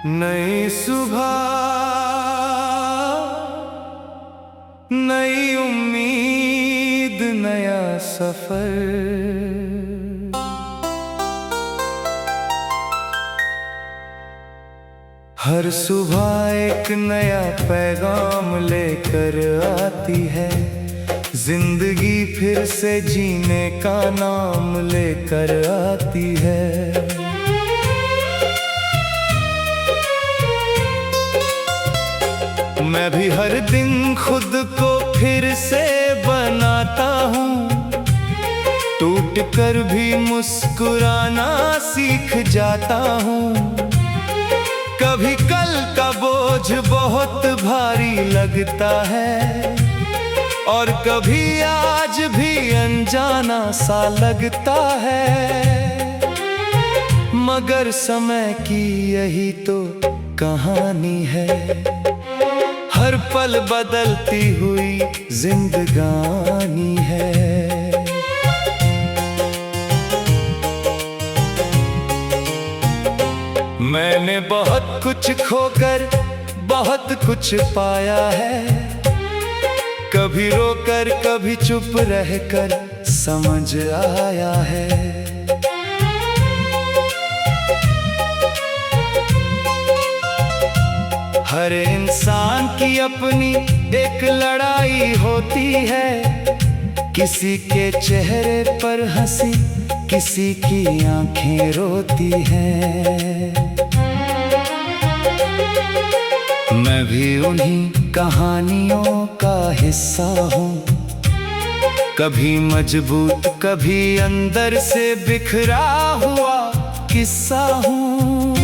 नई सुबह, नई उम्मीद, नया सफर। हर सुबह एक नया पैगाम लेकर आती है। जिंदगी फिर से जीने का नाम लेकर आती है। मैं भी हर दिन खुद को फिर से बनाता हूँ। टूट कर भी मुस्कुराना सीख जाता हूँ। कभी कल का बोझ बहुत भारी लगता है और कभी आज भी अनजाना सा लगता है। मगर समय की यही तो कहानी है। हर पल बदलती हुई जिंदगानी है। मैंने बहुत कुछ खोकर बहुत कुछ पाया है। कभी रोकर कभी चुप रहकर समझ आया है। हर इंसान की अपनी एक लड़ाई होती है। किसी के चेहरे पर हंसी, किसी की आंखें रोती हैं। मैं भी उन्हीं कहानियों का हिस्सा हूँ। कभी मजबूत कभी अंदर से बिखरा हुआ किस्सा हूँ।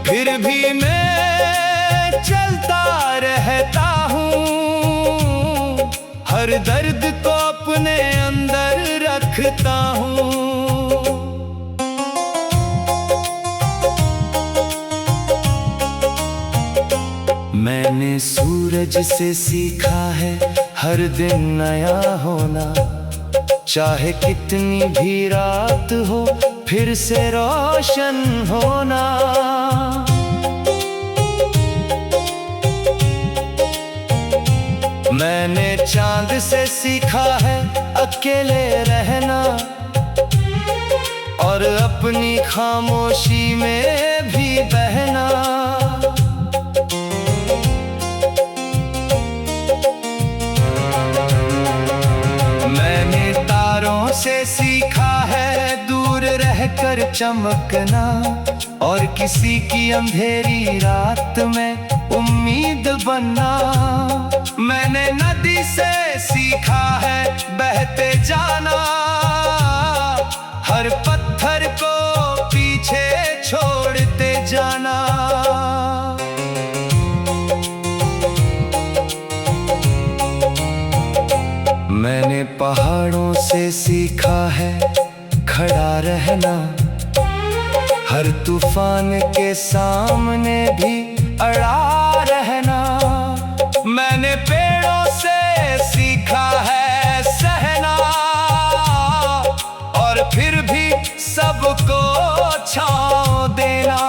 फिर भी मैं चलता रहता हूँ। हर दर्द को अपने अंदर रखता हूँ। मैंने सूरज से सीखा है हर दिन नया होना। चाहे कितनी भी रात हो फिर से रोशन होना। मैंने चांद से सीखा है अकेले रहना और अपनी खामोशी में भी बहना। मैंने तारों से सीखा है दूर रहकर चमकना और किसी की अंधेरी रात में उम्मीद बनना। मैंने नदी से सीखा है बहते जाना। हर पत्थर को पीछे छोड़ते जाना। मैंने पहाड़ों से सीखा है खड़ा रहना। हर तूफान के सामने भी अड़ा रहना। मैंने पेड़ों से सीखा है सहना और फिर भी सबको छांव देना।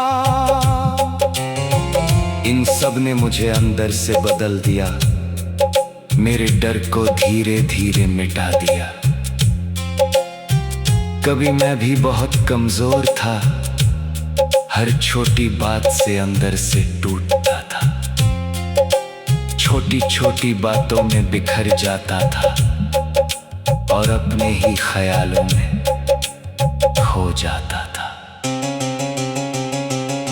इन सब ने मुझे अंदर से बदल दिया। मेरे डर को धीरे धीरे मिटा दिया। कभी मैं भी बहुत कमजोर था। हर छोटी बात से अंदर से टूटता था। छोटी छोटी बातों में बिखर जाता था और अपने ही ख्यालों में खो जाता था।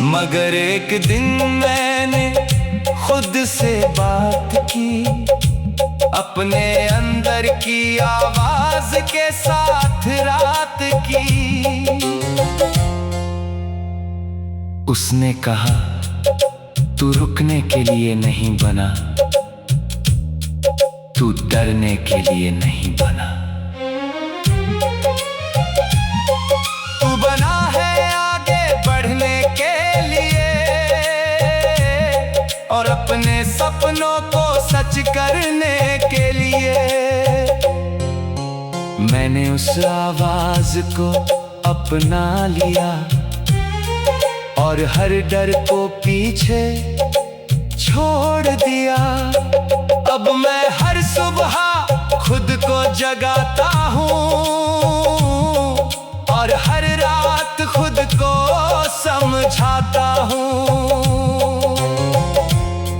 मगर एक दिन मैंने खुद से बात की। अपने अंदर की आवाज के साथ रात की। उसने कहा तू रुकने के लिए नहीं बना, तू डरने के लिए नहीं बना। तू बना है आगे बढ़ने के लिए और अपने सपनों को सच करने के लिए। मैंने उस आवाज को अपना लिया और हर डर को पीछे छोड़ दिया। अब मैं हर सुबह खुद को जगाता हूँ और हर रात खुद को समझाता हूँ।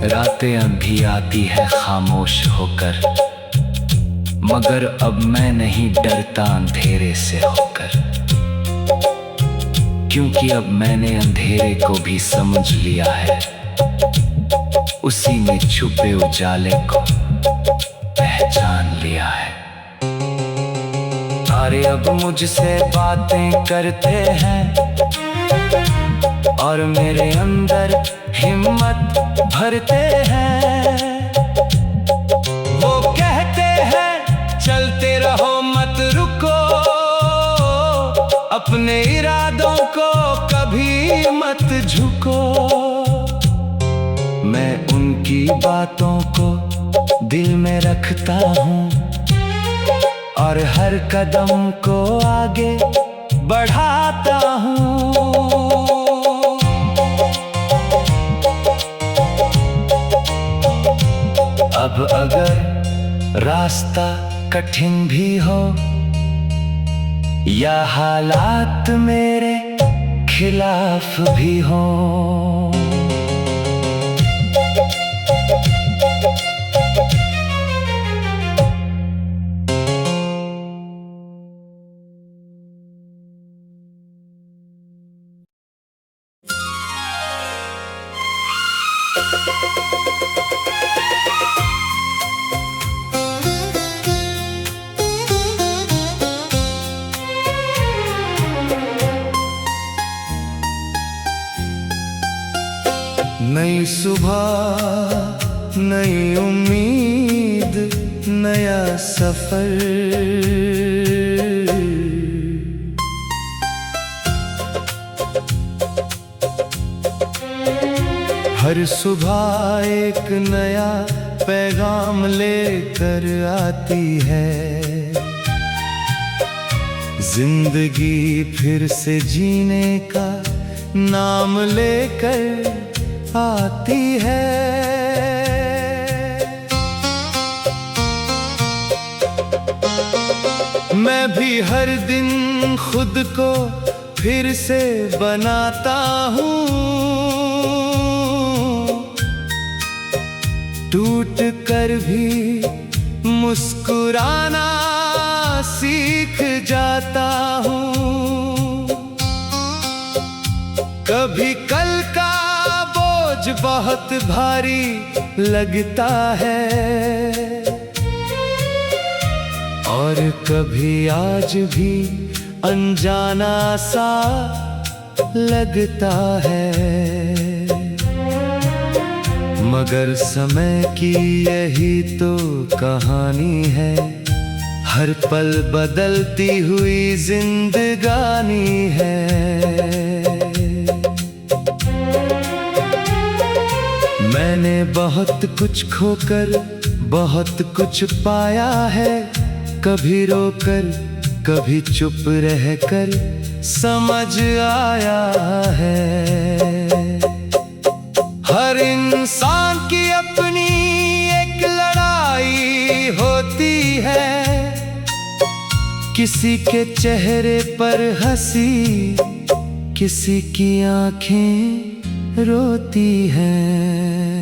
रातें अभी आती है खामोश होकर, मगर अब मैं नहीं डरता अंधेरे से होकर, क्योंकि अब मैंने अंधेरे को भी समझ लिया है, उसी में छुपे उजाले को पहचान लिया है। तारे अब मुझसे बातें करते हैं और मेरे अंदर हिम्मत भरते हैं। वो कहते हैं चलते रहो मत रुको, अपने इरादों को कभी मत झुको। मैं उनकी बातों को दिल में रखता हूँ और हर कदम को आगे बढ़ाता हूँ। अब अगर रास्ता कठिन भी हो या हालात मेरे खिलाफ भी हो, नई सुबह नई उम्मीद नया सफर, हर सुबह एक नया पैगाम लेकर आती है। जिंदगी फिर से जीने का नाम लेकर आती है। मैं भी हर दिन खुद को फिर से बनाता हूँ, टूट कर भी मुस्कुराना सीख जाता हूँ। कभी कल का बहुत भारी लगता है और कभी आज भी अनजाना सा लगता है, मगर समय की यही तो कहानी है। हर पल बदलती हुई जिंदगानी है। मैंने बहुत कुछ खोकर बहुत कुछ पाया है, कभी रोकर कभी चुप रहकर समझ आया है। हर इंसान की अपनी एक लड़ाई होती है, किसी के चेहरे पर हंसी किसी की आंखें रोती हैं।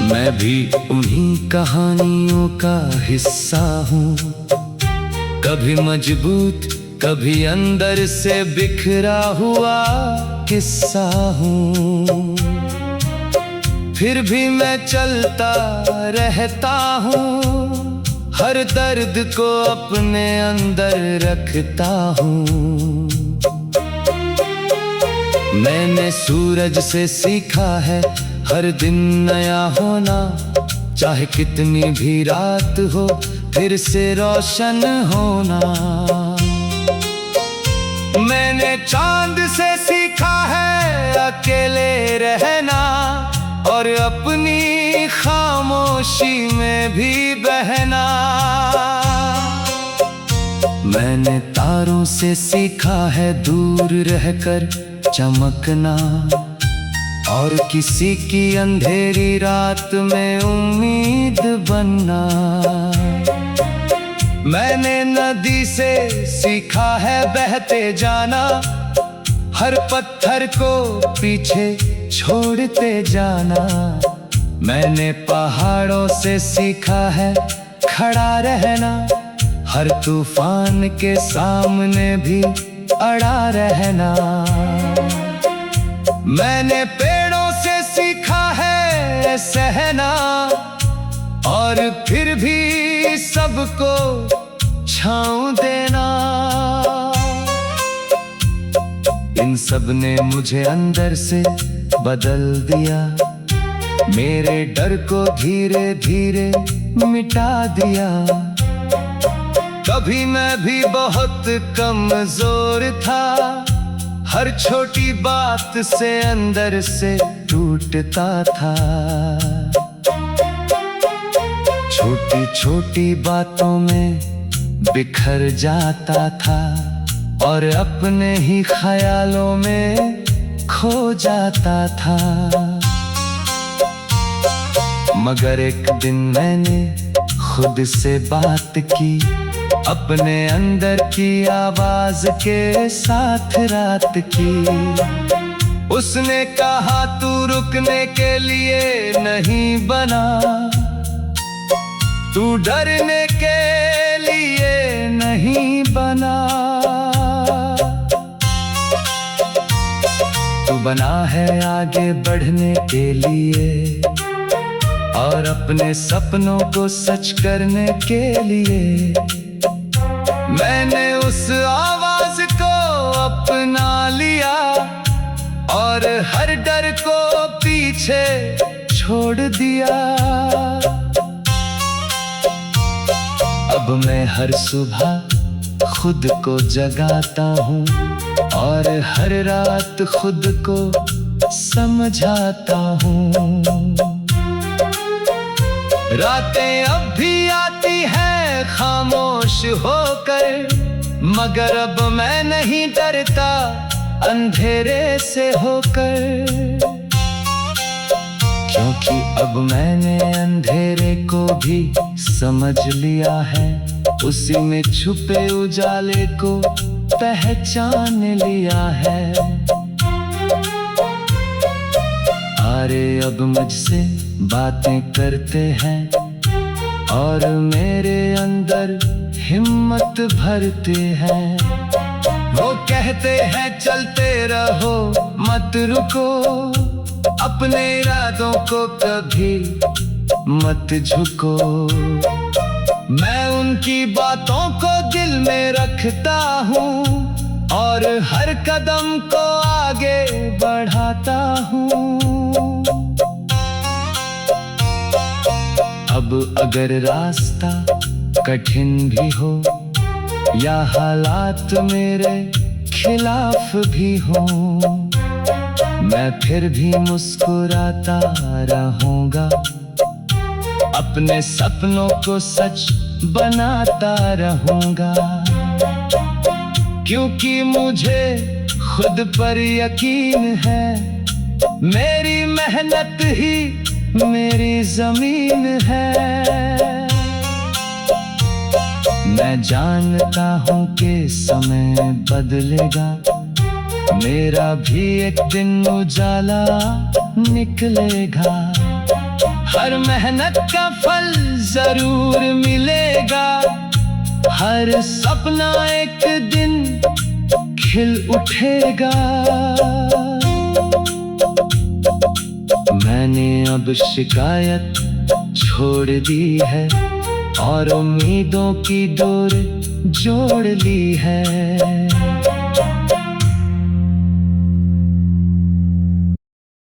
मैं भी उन्हीं कहानियों का हिस्सा हूँ, कभी मजबूत कभी अंदर से बिखरा हुआ किस्सा हूँ। फिर भी मैं चलता रहता हूँ, हर दर्द को अपने अंदर रखता हूँ। मैंने सूरज से सीखा है हर दिन नया होना, चाहे कितनी भी रात हो फिर से रोशन होना। मैंने चांद से सीखा है अकेले रहना और अपनी खामोशी में भी बहना। मैंने सितारों से सीखा है दूर रहकर चमकना, और किसी की अंधेरी रात में उम्मीद बनना। मैंने नदी से सीखा है बहते जाना, हर पत्थर को पीछे छोड़ते जाना। मैंने पहाड़ों से सीखा है खड़ा रहना, हर तूफान के सामने भी अड़ा रहना। मैंने पेड़ों से सीखा है सहना, और फिर भी सबको छांव देना। इन सब ने मुझे अंदर से बदल दिया, मेरे डर को धीरे धीरे मिटा दिया। कभी मैं भी बहुत कमजोर था, हर छोटी बात से अंदर से टूटता था। छोटी छोटी बातों में बिखर जाता था, और अपने ही ख्यालों में खो जाता था। मगर एक दिन मैंने खुद से बात की, अपने अंदर की आवाज के साथ रात की। उसने कहा तू रुकने के लिए नहीं बना, तू डरने के लिए नहीं बना। तू बना है आगे बढ़ने के लिए, और अपने सपनों को सच करने के लिए। मैंने उस आवाज को अपना लिया, और हर डर को पीछे छोड़ दिया। अब मैं हर सुबह खुद को जगाता हूँ, और हर रात खुद को समझाता हूँ। रातें अब भी आती हैं खामोश होकर, मगर अब मैं नहीं डरता अंधेरे से होकर। क्योंकि अब मैंने अंधेरे को भी समझ लिया है, उसी में छुपे उजाले को पहचान लिया है। अरे अब मुझसे बातें करते हैं, और मेरे अंदर हिम्मत भरते हैं। वो कहते हैं चलते रहो मत रुको, अपने इरादों को कभी मत झुको। मैं उनकी बातों को दिल में रखता हूँ, और हर कदम को आगे बढ़ाता हूँ। अब अगर रास्ता कठिन भी हो, या हालात मेरे खिलाफ भी हो, मैं फिर भी मुस्कुराता रहूंगा। अपने सपनों को सच बनाता रहूंगा। क्योंकि मुझे खुद पर यकीन है, मेरी मेहनत ही मेरी जमीन है। मैं जानता हूँ कि समय बदलेगा, मेरा भी एक दिन उजाला निकलेगा। हर मेहनत का फल जरूर मिलेगा, हर सपना एक दिन खिल उठेगा। मैंने अब शिकायत छोड़ दी है, और उम्मीदों की डोर जोड़ ली है।